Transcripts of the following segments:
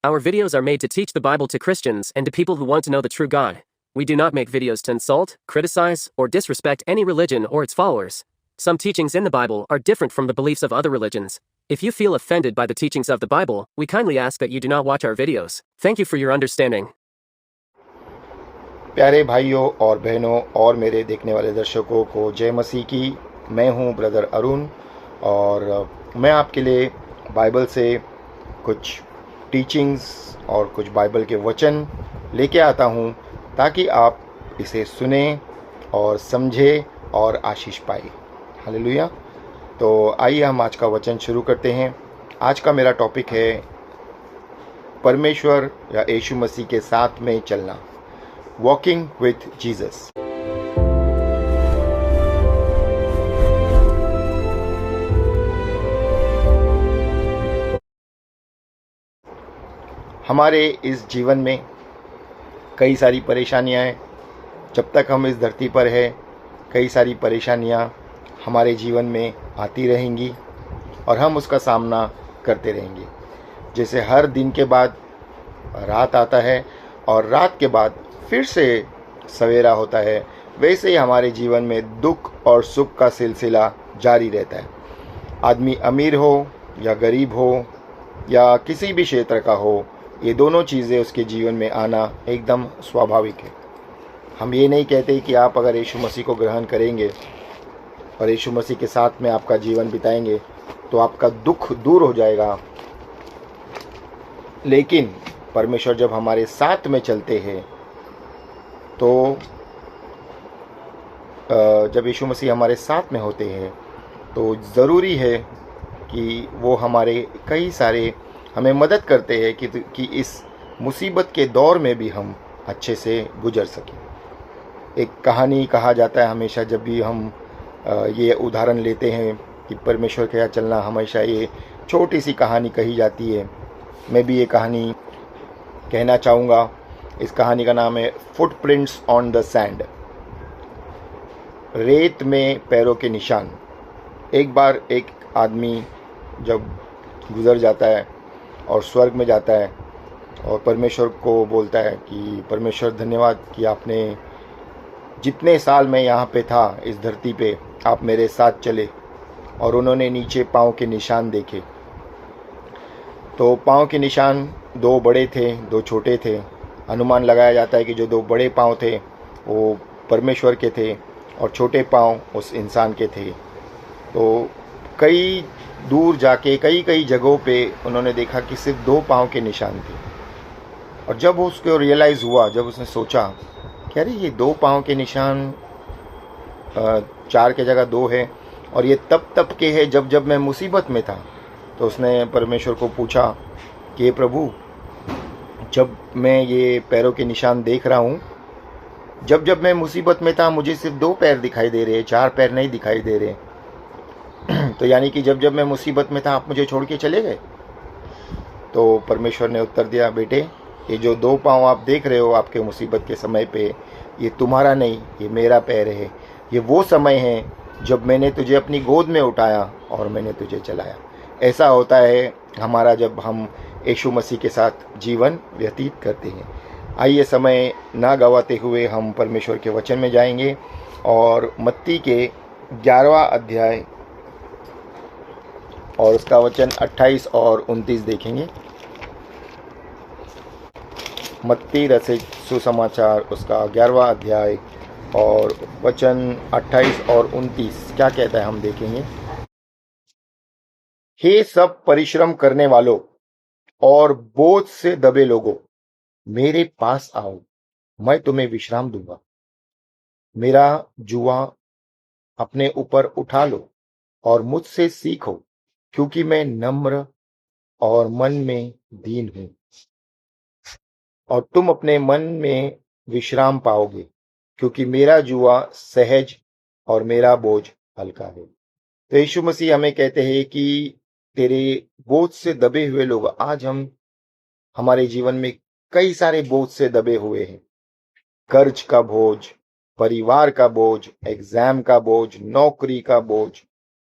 Our videos are made to teach the Bible to Christians and to people who want to know the true God. We do not make videos to insult, criticize, or disrespect any religion or its followers. Some teachings in the Bible are different from the beliefs of other religions. If you feel offended by the teachings of the Bible, we kindly ask that you do not watch our videos. Thank you for your understanding. प्यारे भाइयों और बहनों और मेरे देखने वाले दर्शकों को जय मसीह की। मैं हूं ब्रदर अरुण और मैं आपके लिए बाइबल से कुछ टीचिंग्स और कुछ बाइबल के वचन लेके आता हूं ताकि आप इसे सुने और समझे और आशीष पाए। हालेलुया। तो आइए हम आज का वचन शुरू करते हैं। आज का मेरा टॉपिक है परमेश्वर या यीशु मसीह के साथ में चलना, वॉकिंग विथ जीसस। हमारे इस जीवन में कई सारी परेशानियां हैं। जब तक हम इस धरती पर हैं, कई सारी परेशानियां हमारे जीवन में आती रहेंगी और हम उसका सामना करते रहेंगे। जैसे हर दिन के बाद रात आता है और रात के बाद फिर से सवेरा होता है, वैसे ही हमारे जीवन में दुख और सुख का सिलसिला जारी रहता है। आदमी अमीर हो या गरीब हो या किसी भी क्षेत्र का हो, ये दोनों चीज़ें उसके जीवन में आना एकदम स्वाभाविक है। हम ये नहीं कहते कि आप अगर यीशु मसीह को ग्रहण करेंगे और यीशु मसीह के साथ में आपका जीवन बिताएंगे तो आपका दुख दूर हो जाएगा। लेकिन परमेश्वर जब हमारे साथ में चलते हैं तो जब यीशु मसीह हमारे साथ में होते हैं तो ज़रूरी है कि वो हमारे कई सारे हमें मदद करते हैं कि इस मुसीबत के दौर में भी हम अच्छे से गुजर सकें। एक कहानी कहा जाता है हमेशा, जब भी हम ये उदाहरण लेते हैं कि परमेश्वर के साथ चलना, हमेशा ये छोटी सी कहानी कही जाती है। मैं भी ये कहानी कहना चाहूँगा। इस कहानी का नाम है फुटप्रिंट्स ऑन द सैंड, रेत में पैरों के निशान। एक बार एक आदमी जब गुज़र जाता है और स्वर्ग में जाता है और परमेश्वर को बोलता है कि परमेश्वर धन्यवाद कि आपने जितने साल मैं यहाँ पे था इस धरती पे, आप मेरे साथ चले। और उन्होंने नीचे पाँव के निशान देखे तो पाँव के निशान दो बड़े थे, दो छोटे थे। अनुमान लगाया जाता है कि जो दो बड़े पाँव थे वो परमेश्वर के थे और छोटे पाँव उस इंसान के थे। तो कई दूर जाके कई जगहों पे उन्होंने देखा कि सिर्फ दो पाँव के निशान थे। और जब उसको रियलाइज़ हुआ, जब उसने सोचा कि अरे ये दो पाँव के निशान चार के जगह दो है और ये तब के है जब मैं मुसीबत में था। तो उसने परमेश्वर को पूछा कि हे प्रभु, जब मैं ये पैरों के निशान देख रहा हूँ, जब मैं मुसीबत में था मुझे सिर्फ दो पैर दिखाई दे रहे, चार पैर नहीं दिखाई दे रहे। तो यानी कि जब मैं मुसीबत में था आप मुझे छोड़ के चले गए। तो परमेश्वर ने उत्तर दिया, बेटे ये जो दो पाँव आप देख रहे हो आपके मुसीबत के समय पे, ये तुम्हारा नहीं, ये मेरा पैर है। ये वो समय है जब मैंने तुझे अपनी गोद में उठाया और मैंने तुझे चलाया। ऐसा होता है हमारा जब हम यीशु मसीह के साथ जीवन व्यतीत करते हैं। आइए समय ना गवाते हुए हम परमेश्वर के वचन में जाएंगे और मत्ती के 11वां अध्याय और उसका वचन 28 और 29 देखेंगे। मत्ती रचित सुसमाचार उसका 11वां अध्याय और वचन 28 और 29 क्या कहता है हम देखेंगे। हे सब परिश्रम करने वालों और बोझ से दबे लोगों, मेरे पास आओ, मैं तुम्हें विश्राम दूंगा। मेरा जुआ अपने ऊपर उठा लो और मुझसे सीखो, क्योंकि मैं नम्र और मन में दीन हूं, और तुम अपने मन में विश्राम पाओगे, क्योंकि मेरा जुआ सहज और मेरा बोझ हल्का है। तो यीशु मसीह हमें कहते हैं कि तेरे बोझ से दबे हुए लोग, आज हम हमारे जीवन में कई सारे बोझ से दबे हुए हैं। कर्ज का बोझ, परिवार का बोझ, एग्जाम का बोझ, नौकरी का बोझ,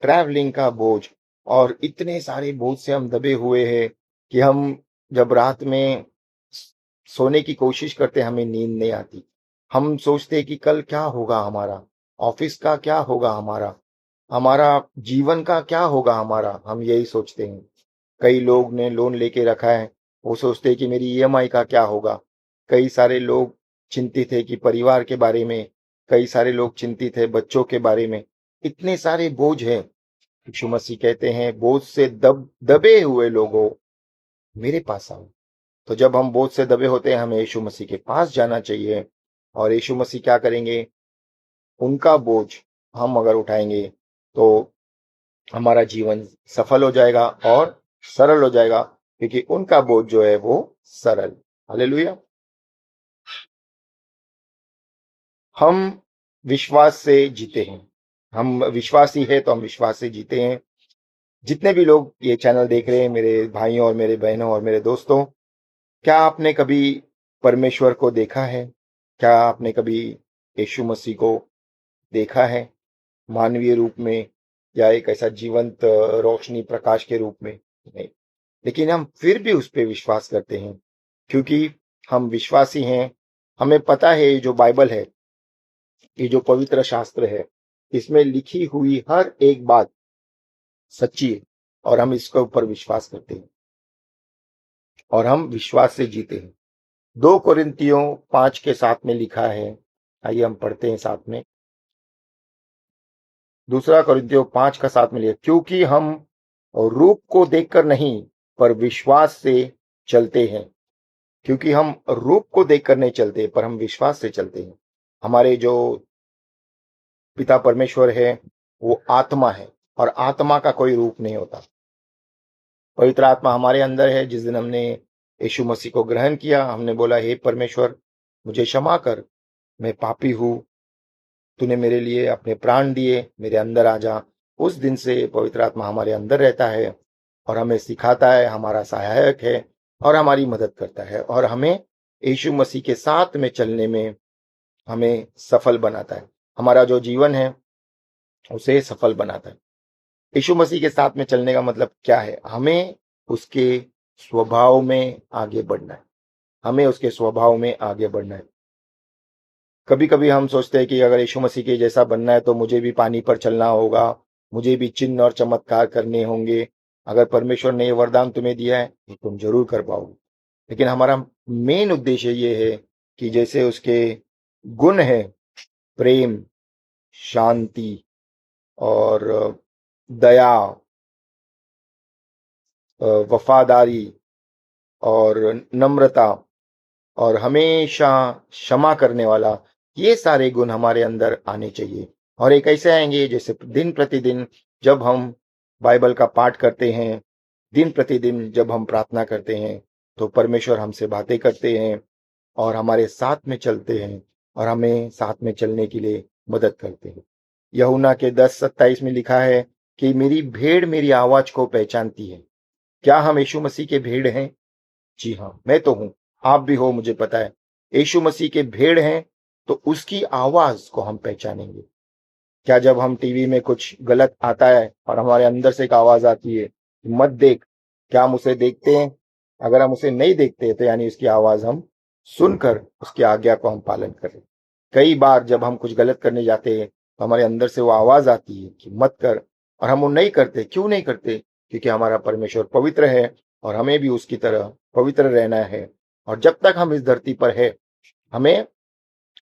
ट्रैवलिंग का बोझ और इतने सारे बोझ से हम दबे हुए हैं कि हम जब रात में सोने की कोशिश करते हमें नींद नहीं आती। हम सोचते कि कल क्या होगा हमारा, ऑफिस का क्या होगा हमारा, हमारा जीवन का क्या होगा हमारा, हम यही सोचते हैं। कई लोग ने लोन लेके रखा है, वो सोचते हैं कि मेरी ईएमआई का क्या होगा। कई सारे लोग चिंतित है कि परिवार के बारे में, कई सारे लोग चिंतित है बच्चों के बारे में। इतने सारे बोझ हैं। यीशु मसीह कहते हैं, बोझ से दबे हुए लोगों, मेरे पास आओ। तो जब हम बोझ से दबे होते हैं, हमें यीशु मसीह के पास जाना चाहिए। और यीशु मसीह क्या करेंगे, उनका बोझ हम अगर उठाएंगे तो हमारा जीवन सफल हो जाएगा और सरल हो जाएगा, क्योंकि उनका बोझ जो है वो सरल। हालेलुया। हम विश्वास से जीते हैं। हम विश्वासी है तो हम विश्वास से जीते हैं। जितने भी लोग ये चैनल देख रहे हैं, मेरे भाइयों और मेरे बहनों और मेरे दोस्तों, क्या आपने कभी परमेश्वर को देखा है? क्या आपने कभी यीशु मसीह को देखा है मानवीय रूप में, या एक ऐसा जीवंत रोशनी प्रकाश के रूप में? नहीं। लेकिन हम फिर भी उस पर विश्वास करते हैं, क्योंकि हम विश्वासी हैं। हमें पता है ये जो बाइबल है, ये जो पवित्र शास्त्र है, इसमें लिखी हुई हर एक बात सच्ची है, और हम इसके ऊपर विश्वास करते हैं और हम विश्वास से जीते हैं। 2 कोरिन्थियों 5 के 7 में लिखा है, आइए हम पढ़ते हैं साथ में। 2 कोरिन्थियों 5 का 7 में लिखा, क्योंकि हम रूप को देखकर नहीं पर विश्वास से चलते हैं। क्योंकि हम रूप को देखकर नहीं चलते पर हम विश्वास से चलते हैं। हमारे जो पिता परमेश्वर है वो आत्मा है, और आत्मा का कोई रूप नहीं होता। पवित्र आत्मा हमारे अंदर है। जिस दिन हमने यीशु मसीह को ग्रहण किया, हमने बोला, हे परमेश्वर, मुझे क्षमा कर, मैं पापी हूं, तूने मेरे लिए अपने प्राण दिए, मेरे अंदर आ जा। उस दिन से पवित्र आत्मा हमारे अंदर रहता है और हमें सिखाता है, हमारा सहायक है और हमारी मदद करता है, और हमें यीशु मसीह के साथ में चलने में हमें सफल बनाता है। हमारा जो जीवन है उसे सफल बनाता है। यीशु मसीह के साथ में चलने का मतलब क्या है? हमें उसके स्वभाव में आगे बढ़ना है। हमें उसके स्वभाव में आगे बढ़ना है। कभी कभी हम सोचते हैं कि अगर यीशु मसीह के जैसा बनना है तो मुझे भी पानी पर चलना होगा, मुझे भी चिन्ह और चमत्कार करने होंगे। अगर परमेश्वर ने ये वरदान तुम्हें दिया है तो तुम जरूर कर पाओगे। लेकिन हमारा मेन उद्देश्य ये है कि जैसे उसके गुण है, प्रेम, शांति और दया, वफादारी और नम्रता और हमेशा क्षमा करने वाला, ये सारे गुण हमारे अंदर आने चाहिए। और एक ऐसे आएंगे जैसे दिन प्रतिदिन जब हम बाइबल का पाठ करते हैं, दिन प्रतिदिन जब हम प्रार्थना करते हैं, तो परमेश्वर हमसे बातें करते हैं और हमारे साथ में चलते हैं और हमें साथ में चलने के लिए मदद करते हैं। यूहन्ना के 10:27 में लिखा है कि मेरी भेड़ मेरी आवाज को पहचानती है। क्या हम यीशु मसीह के भेड़ हैं? जी हाँ, मैं तो हूं, आप भी हो, मुझे पता है। यीशु मसीह के भेड़ हैं तो उसकी आवाज को हम पहचानेंगे। क्या जब हम टीवी में कुछ गलत आता है और हमारे अंदर से एक आवाज आती है, मत देख, क्या हम उसे देखते हैं? अगर हम उसे नहीं देखते तो यानी उसकी आवाज हम सुनकर उसकी आज्ञा को हम पालन करें। कई बार जब हम कुछ गलत करने जाते हैं तो हमारे अंदर से वो आवाज आती है कि मत कर, और हम वो नहीं करते। क्यों नहीं करते? क्योंकि हमारा परमेश्वर पवित्र है और हमें भी उसकी तरह पवित्र रहना है। और जब तक हम इस धरती पर है, हमें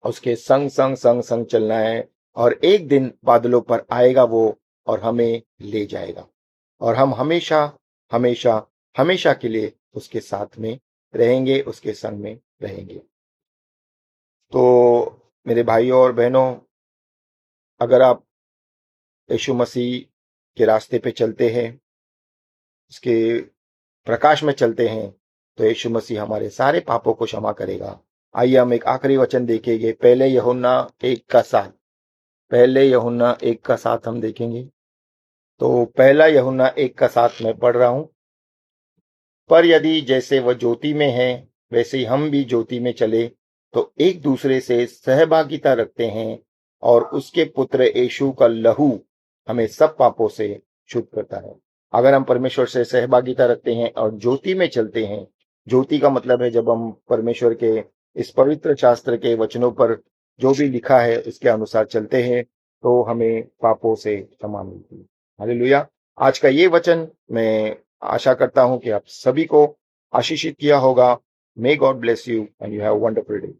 उसके संग संग संग संग चलना है। और एक दिन बादलों पर आएगा वो और हमें ले जाएगा, और हम हमेशा हमेशा हमेशा के लिए उसके साथ में रहेंगे, उसके संग में रहेंगे। तो मेरे भाइयों और बहनों, अगर आप यीशु मसीह के रास्ते पे चलते हैं, उसके प्रकाश में चलते हैं, तो यीशु मसीह हमारे सारे पापों को क्षमा करेगा। आइए हम एक आखिरी वचन देखेंगे, पहले यूहन्ना 1:7। पहले यूहन्ना 1:7 हम देखेंगे। तो पहला यूहन्ना 1:7 में पढ़ रहा हूं। पर यदि जैसे वह ज्योति में है वैसे ही हम भी ज्योति में चले तो एक दूसरे से सहभागिता रखते हैं, और उसके पुत्र यीशु का लहू हमें सब पापों से शुद्ध करता है। अगर हम परमेश्वर से सहभागिता रखते हैं और ज्योति में चलते हैं ज्योति का मतलब है जब हम परमेश्वर के इस पवित्र शास्त्र के वचनों पर जो भी लिखा है उसके अनुसार चलते हैं तो हमें पापों से क्षमा मिलती है। हालेलुया। आज का ये वचन मैं आशा करता हूं कि आप सभी को आशीषित किया होगा। May God bless you and you have wonderful day.